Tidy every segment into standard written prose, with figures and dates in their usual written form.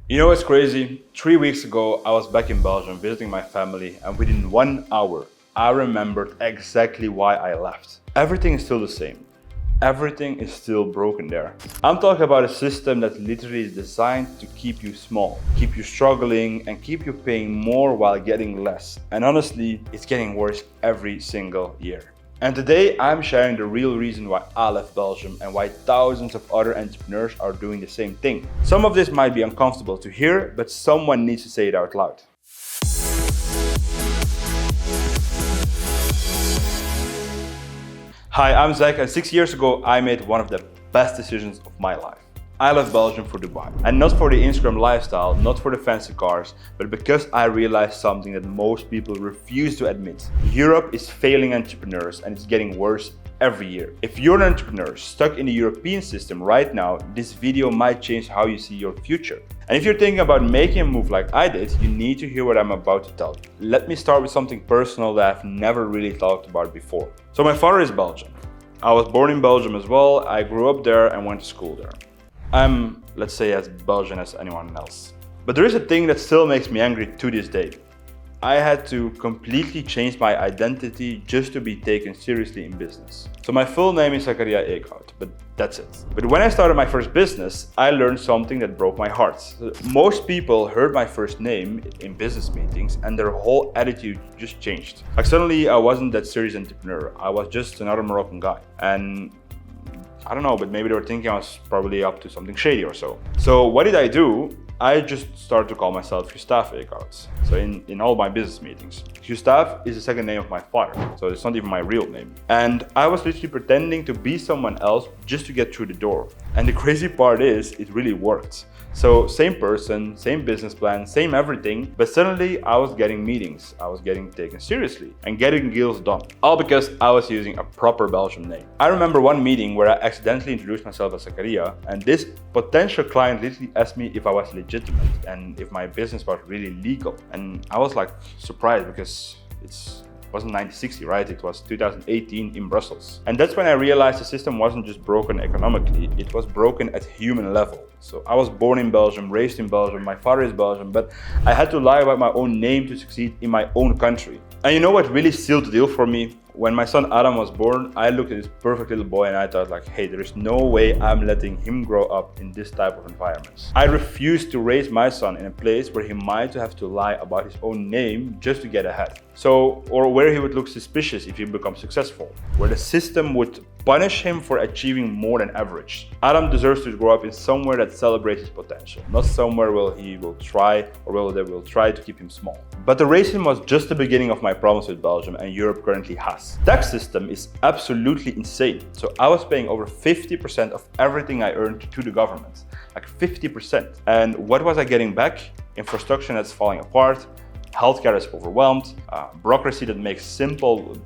You know what's crazy? 3 weeks ago, I was back in Belgium visiting my family, and within 1 hour, I remembered exactly why I left. Everything is still the same. Everything is still broken there. I'm talking about a system that literally is designed to keep you small, keep you struggling, and keep you paying more while getting less. And honestly, it's getting worse every single year. And today I'm sharing the real reason why I left Belgium and why thousands of other entrepreneurs are doing the same thing. Some of this might be uncomfortable to hear, but someone needs to say it out loud. Hi, I'm Zach, and 6 years ago I made one of the best decisions of my life. I left Belgium for Dubai. And not for the Instagram lifestyle, not for the fancy cars, but because I realized something that most people refuse to admit. Europe is failing entrepreneurs and it's getting worse every year. If you're an entrepreneur stuck in the European system right now, this video might change how you see your future. And if you're thinking about making a move like I did, you need to hear what I'm about to tell you. Let me start with something personal that I've never really thought about before. So my father is Belgian. I was born in Belgium as well. I grew up there and went to school there. I'm, let's say, as Belgian as anyone else. But there is a thing that still makes me angry to this day. I had to completely change my identity just to be taken seriously in business. So my full name is Zakaria Eeckhout, but that's it. But when I started my first business, I learned something that broke my heart. Most people heard my first name in business meetings and their whole attitude just changed. Like suddenly I wasn't that serious entrepreneur. I was just another Moroccan guy. And I don't know, but maybe they were thinking I was probably up to something shady or so. So what did I do? I just started to call myself Gustave Eeckhout. So in all my business meetings. Gustave is the second name of my father, so it's not even my real name. And I was literally pretending to be someone else just to get through the door. And the crazy part is, it really worked. So same person, same business plan, same everything, but suddenly I was getting meetings, I was getting taken seriously and getting deals done. All because I was using a proper Belgian name. I remember one meeting where I accidentally introduced myself as Zakaria, and this potential client literally asked me if I was legitimate and if my business was really legal. And I was like surprised because it wasn't 1960, right? It was 2018 in Brussels. And that's when I realized the system wasn't just broken economically, it was broken at human level. So I was born in Belgium, raised in Belgium, my father is Belgian, but I had to lie about my own name to succeed in my own country. And you know what really sealed the deal for me? When my son Adam was born, I looked at this perfect little boy and I thought like, hey, there is no way I'm letting him grow up in this type of environment. I refused to raise my son in a place where he might have to lie about his own name just to get ahead. Or where he would look suspicious if he becomes successful, where the system would punish him for achieving more than average. Adam deserves to grow up in somewhere that celebrates his potential, not somewhere where he will try or where they will try to keep him small. But the racism was just the beginning of my problems with Belgium, and Europe currently has. Tax system is absolutely insane. So I was paying over 50% of everything I earned to the government, like 50%. And what was I getting back? Infrastructure that's falling apart, healthcare is overwhelmed, bureaucracy that makes simple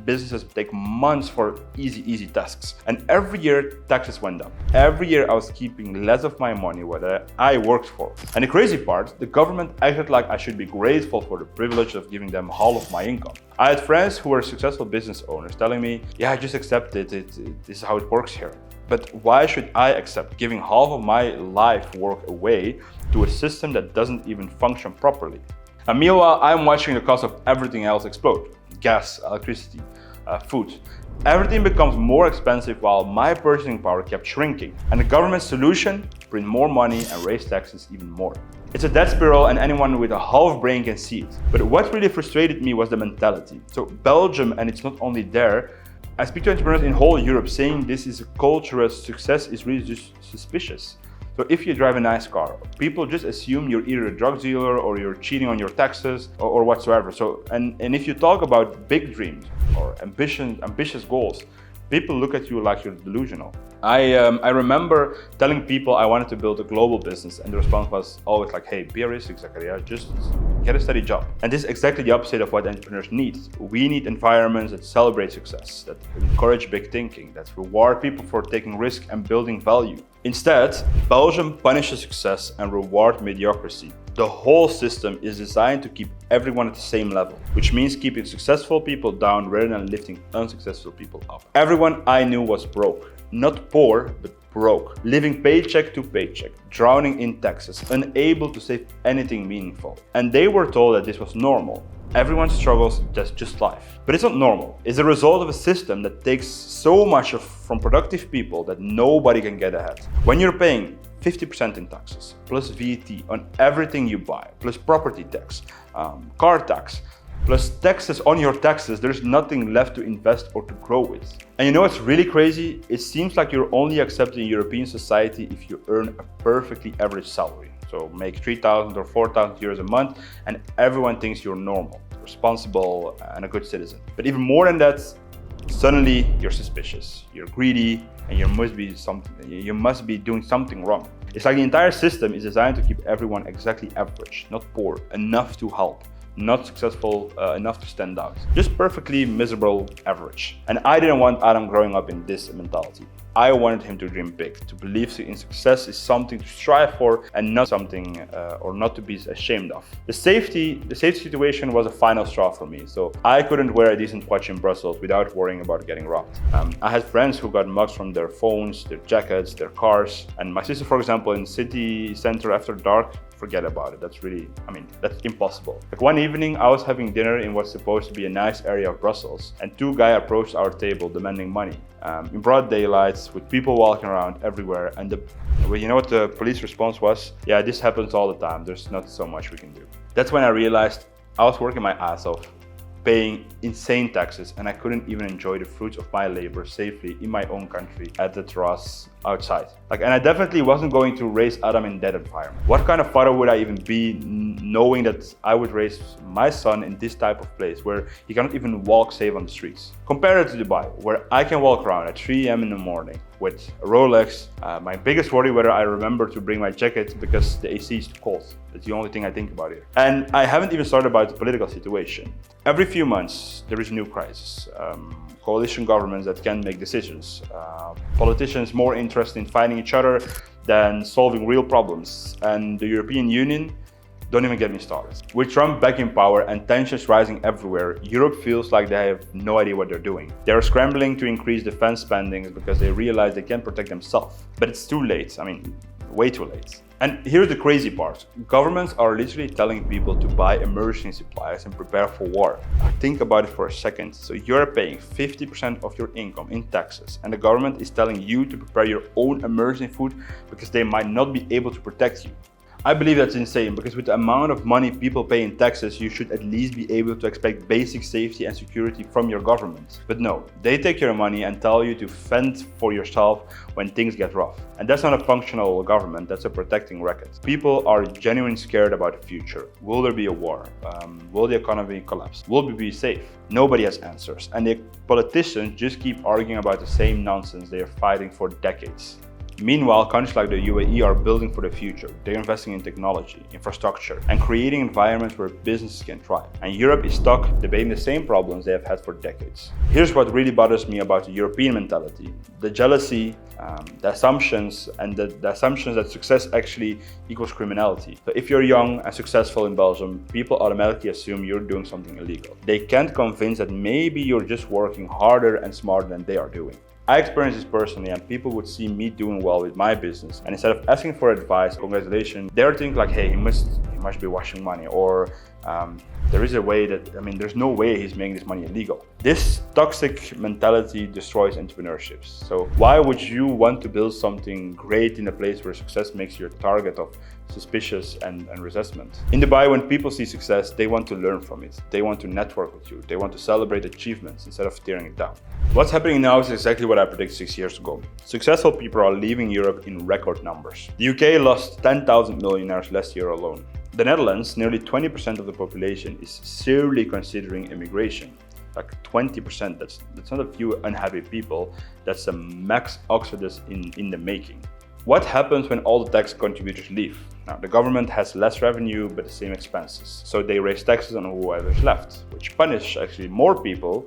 businesses take months for easy tasks. And every year taxes went up. Every year I was keeping less of my money what I worked for. And the crazy part, the government acted like I should be grateful for the privilege of giving them half of my income. I had friends who were successful business owners telling me, yeah, just accept it, this is how it works here. But why should I accept giving half of my life work away to a system that doesn't even function properly? And meanwhile, I'm watching the cost of everything else explode. Gas, electricity, food. Everything becomes more expensive while my purchasing power kept shrinking. And the government's solution? Print more money and raise taxes even more. It's a death spiral and anyone with a half brain can see it. But what really frustrated me was the mentality. So Belgium, and it's not only there, I speak to entrepreneurs in whole Europe saying this is a culture where success is really just suspicious. So if you drive a nice car, people just assume you're either a drug dealer or you're cheating on your taxes or whatsoever. So, and if you talk about big dreams or ambitious goals, people look at you like you're delusional. I remember telling people I wanted to build a global business, and the response was always like, hey, be realistic, Zakaria, just get a steady job. And this is exactly the opposite of what entrepreneurs need. We need environments that celebrate success, that encourage big thinking, that reward people for taking risk and building value. Instead, Belgium punishes success and rewards mediocrity. The whole system is designed to keep everyone at the same level, which means keeping successful people down rather than lifting unsuccessful people up. Everyone I knew was broke. Not poor, but broke, living paycheck to paycheck, drowning in taxes, unable to save anything meaningful. And they were told that this was normal. Everyone struggles, that's just life. But it's not normal. It's a result of a system that takes so much from productive people that nobody can get ahead. When you're paying 50% in taxes, plus VAT on everything you buy, plus property tax, car tax, plus taxes on your taxes, there's nothing left to invest or to grow with. And you know what's really crazy? It seems like you're only accepted in European society if you earn a perfectly average salary. So make 3,000 or 4,000 euros a month and everyone thinks you're normal, responsible and a good citizen. But even more than that, suddenly you're suspicious, you're greedy, and you must be doing something wrong. It's like the entire system is designed to keep everyone exactly average, not poor, enough to help, not successful enough to stand out, just perfectly miserable average. And I didn't want Adam growing up in this mentality. I wanted him to dream big, to believe in success is something to strive for and not something or not to be ashamed of. The safety situation was a final straw for me, so I couldn't wear a decent watch in Brussels without worrying about getting robbed. I had friends who got mugs from their phones, their jackets, their cars, and my sister, for example, in city center after dark, forget about it. That's impossible. Like one evening, I was having dinner in what's supposed to be a nice area of Brussels, and two guys approached our table demanding money. In broad daylight, with people walking around everywhere, and you know what the police response was? Yeah, this happens all the time. There's not so much we can do. That's when I realized I was working my ass off, paying insane taxes, and I couldn't even enjoy the fruits of my labor safely in my own country at the terrace outside. And I definitely wasn't going to raise Adam in that environment. What kind of father would I even be knowing that I would raise my son in this type of place where he cannot even walk safe on the streets? Compare it to Dubai, where I can walk around at 3 a.m. in the morning with a Rolex. My biggest worry whether I remember to bring my jacket because the AC is too cold. That's the only thing I think about here. And I haven't even started about the political situation. Every few months, there is a new crisis. Coalition governments that can make decisions. Politicians more interested in fighting each other than solving real problems. And the European Union, don't even get me started. With Trump back in power and tensions rising everywhere, Europe feels like they have no idea what they're doing. They're scrambling to increase defense spending because they realize they can't protect themselves. But it's too late. Way too late. And here's the crazy part. Governments are literally telling people to buy emergency supplies and prepare for war. Think about it for a second. So you're paying 50% of your income in taxes, and the government is telling you to prepare your own emergency food because they might not be able to protect you. I believe that's insane, because with the amount of money people pay in taxes, you should at least be able to expect basic safety and security from your government. But no, they take your money and tell you to fend for yourself when things get rough. And that's not a functional government, that's a protecting racket. People are genuinely scared about the future. Will there be a war? Will the economy collapse? Will we be safe? Nobody has answers. And the politicians just keep arguing about the same nonsense they are fighting for decades. Meanwhile, countries like the UAE are building for the future. They're investing in technology, infrastructure, and creating environments where businesses can thrive. And Europe is stuck debating the same problems they have had for decades. Here's what really bothers me about the European mentality: the jealousy, the assumptions, and the assumptions that success actually equals criminality. So if you're young and successful in Belgium, people automatically assume you're doing something illegal. They can't convince that maybe you're just working harder and smarter than they are doing. I experienced this personally, and people would see me doing well with my business, and instead of asking for advice, congratulations, they're thinking like, hey, he must be washing money, or there is a way that, there's no way he's making this money illegal. This toxic mentality destroys entrepreneurships. So why would you want to build something great in a place where success makes you a target of suspicious and resentment? In Dubai, when people see success, they want to learn from it. They want to network with you. They want to celebrate achievements instead of tearing it down. What's happening now is exactly what I predicted 6 years ago. Successful people are leaving Europe in record numbers. The UK lost 10,000 millionaires last year alone. The Netherlands, nearly 20% of the population is seriously considering immigration. Like 20%, that's not a few unhappy people, that's a max exodus in the making. What happens when all the tax contributors leave? Now, the government has less revenue but the same expenses, so they raise taxes on whoever's left, which punish actually more people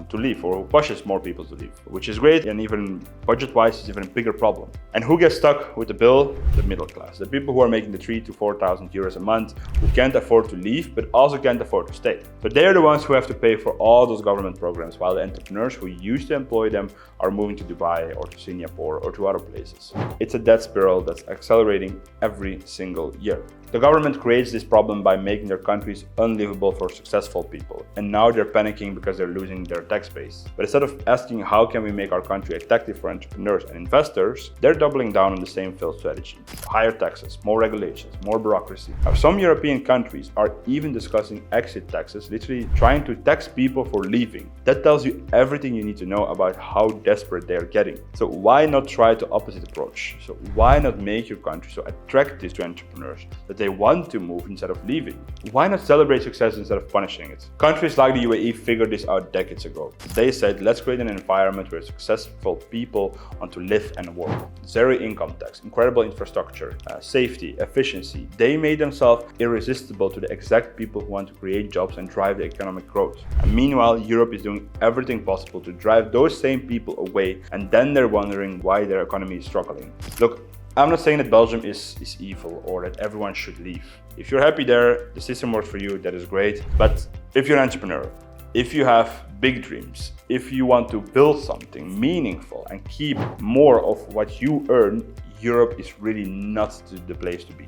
to leave, or pushes more people to leave, which is great, and even budget-wise is even a bigger problem. And who gets stuck with the bill? The middle class, the people who are making the 3,000 to 4,000 euros a month, who can't afford to leave but also can't afford to stay. So they are the ones who have to pay for all those government programs, while the entrepreneurs who used to employ them are moving to Dubai or to Singapore or to other places. It's a death spiral that's accelerating every single year. The government creates this problem by making their countries unlivable for successful people, and now they're panicking because they're losing their tax base. But instead of asking how can we make our country attractive for entrepreneurs and investors, they're doubling down on the same failed strategy. Higher taxes, more regulations, more bureaucracy. Now, some European countries are even discussing exit taxes, literally trying to tax people for leaving. That tells you everything you need to know about how desperate they're getting. So why not try the opposite approach? So why not make your country so attractive to entrepreneurs that they want to move instead of leaving? Why not celebrate success instead of punishing it? Countries like the UAE figured this out decades ago. They said, let's create an environment where successful people want to live and work. Zero income tax, incredible infrastructure, safety, efficiency. They made themselves irresistible to the exact people who want to create jobs and drive the economic growth. And meanwhile, Europe is doing everything possible to drive those same people away, and then they're wondering why their economy is struggling. Look, I'm not saying that Belgium is evil or that everyone should leave. If you're happy there, the system works for you, that is great. But if you're an entrepreneur, if you have big dreams, if you want to build something meaningful and keep more of what you earn, Europe is really not the place to be.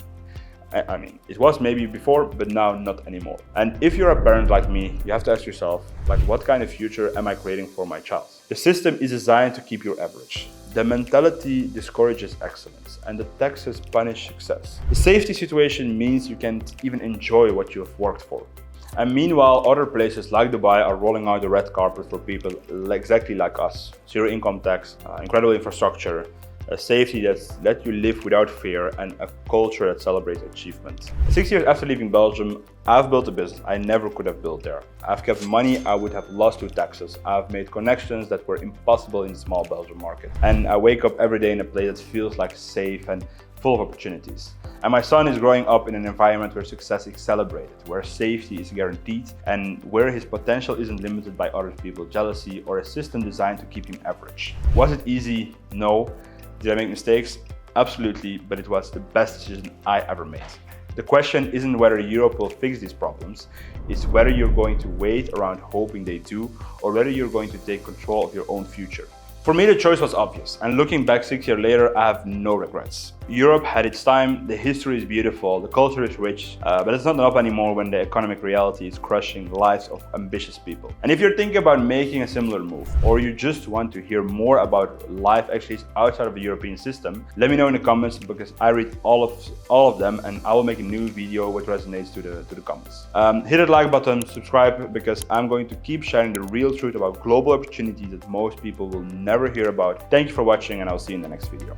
I mean, it was maybe before, but now not anymore. And if you're a parent like me, you have to ask yourself, like, what kind of future am I creating for my child? The system is designed to keep you average. The mentality discourages excellence, and the taxes punish success. The safety situation means you can't even enjoy what you have worked for. And meanwhile, other places like Dubai are rolling out the red carpet for people exactly like us. Zero income tax, incredible infrastructure, a safety that lets you live without fear, and a culture that celebrates achievement. 6 years after leaving Belgium, I've built a business I never could have built there. I've kept money I would have lost to taxes. I've made connections that were impossible in the small Belgian market. And I wake up every day in a place that feels like safe and full of opportunities. And my son is growing up in an environment where success is celebrated, where safety is guaranteed, and where his potential isn't limited by other people's jealousy or a system designed to keep him average. Was it easy? No. Did I make mistakes? Absolutely, but it was the best decision I ever made. The question isn't whether Europe will fix these problems, it's whether you're going to wait around hoping they do, or whether you're going to take control of your own future. For me, the choice was obvious, and looking back 6 years later, I have no regrets. Europe had its time, the history is beautiful, the culture is rich, but it's not enough anymore when the economic reality is crushing the lives of ambitious people. And if you're thinking about making a similar move, or you just want to hear more about life actually outside of the European system, let me know in the comments, because I read all of them, and I will make a new video which resonates to the comments. Hit that like button, subscribe, because I'm going to keep sharing the real truth about global opportunities that most people will never hear about. Thank you for watching, and I'll see you in the next video.